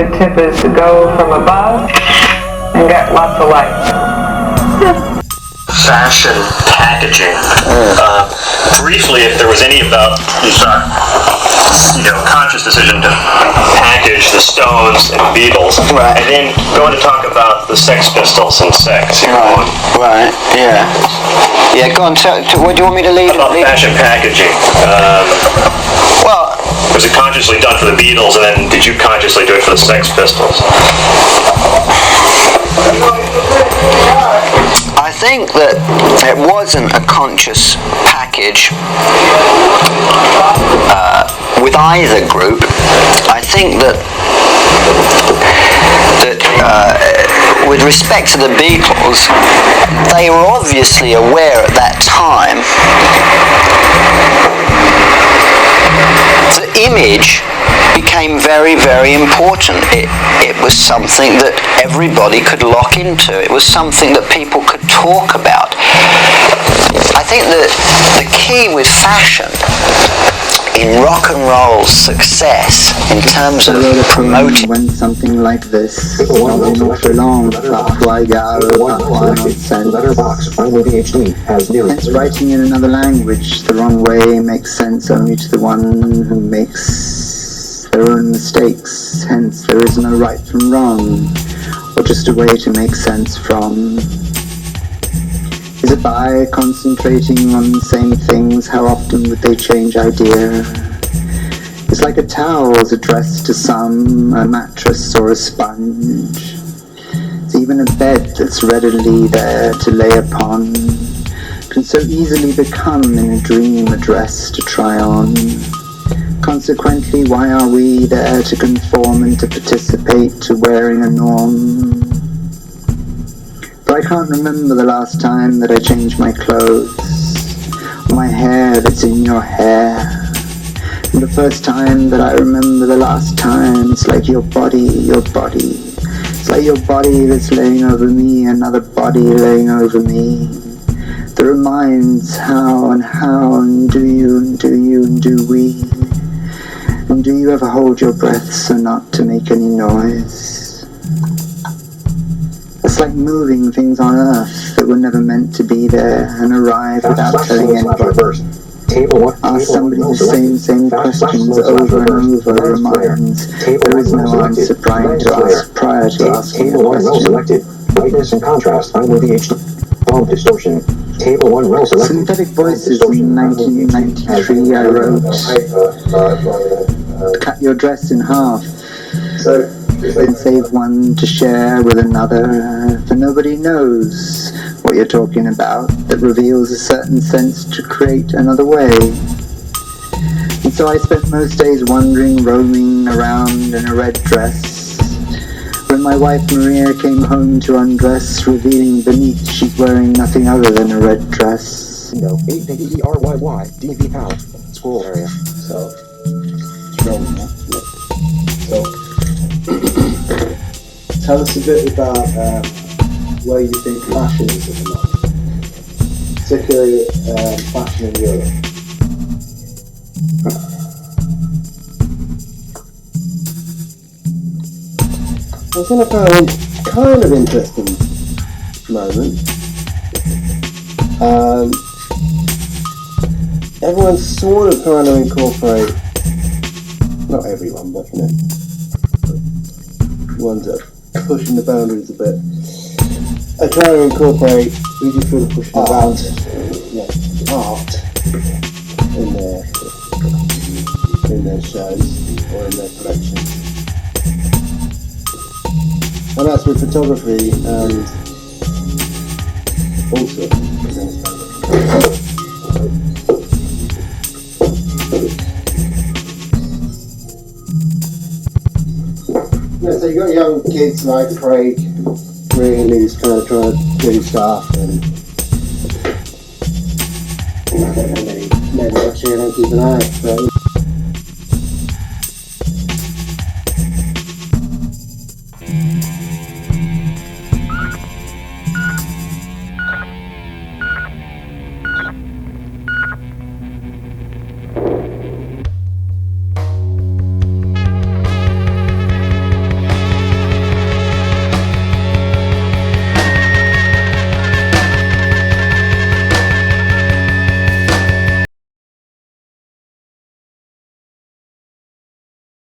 good tip is to go from above and get lots of light. Fashion packaging. Briefly, if there was any about conscious decision to package the Stones and Beatles, right, and then going to talk about the Sex Pistols and sex. Right. Yeah. Go on. What do you want me to lead? About fashion packaging. Well, was it consciously done for the Beatles, and then did you consciously do it for the Sex Pistols? I think that it wasn't a conscious package with either group. I think that with respect to the Beatles, they were obviously aware at that time the image became very, very important. It was something that everybody could lock into. It was something that people could talk about. I think that the key with fashion in rock and roll success, in terms of promoting, when something like this, not for long, hence writing in another language the wrong way makes sense only to the one who makes their own mistakes. Hence there is no right from wrong, or just a way to make sense from. Is it by concentrating on the same things? How often would they change idea? It's like a towel's addressed to some, a mattress or a sponge. It's even a bed that's readily there to lay upon, can so easily become in a dream a dress to try on. Consequently, why are we there to conform and to participate, to wearing a norm? But I can't remember the last time that I changed my clothes, my hair that's in your hair. And the first time that I remember the last time, it's like your body. It's like your body that's laying over me, another body laying over me. That reminds how and do you and do we. And do you ever hold your breath so not to make any noise? It's like moving things on Earth that were never meant to be there and arrive without telling anybody. Ask somebody the same questions over and over reminds there is no answer prior to asking a question. Brightness and contrast, volume distortion. Table 1 row selected. Synthetic Voices in 1993 I wrote, cut your dress in half and save one to share with another, for nobody knows what you're talking about, that reveals a certain sense to create another way. And so I spent most days wandering, roaming around in a red dress. When my wife Maria came home to undress, revealing beneath she's wearing nothing other than a red dress. No, ADERYY, DV PAL, school area. So, tell us a bit about where you think fashion is at the moment, particularly fashion in Europe. It's in a kind of interesting moment. Everyone's sort of trying to incorporate, not everyone, but ones that are pushing the boundaries a bit, are trying to incorporate, we just feel pushing the boundaries, art in their shows or in their collections. And that's with photography and also so you got young kids like Craig really kind of trying to do stuff, and I don't know many men watching and keep an eye, but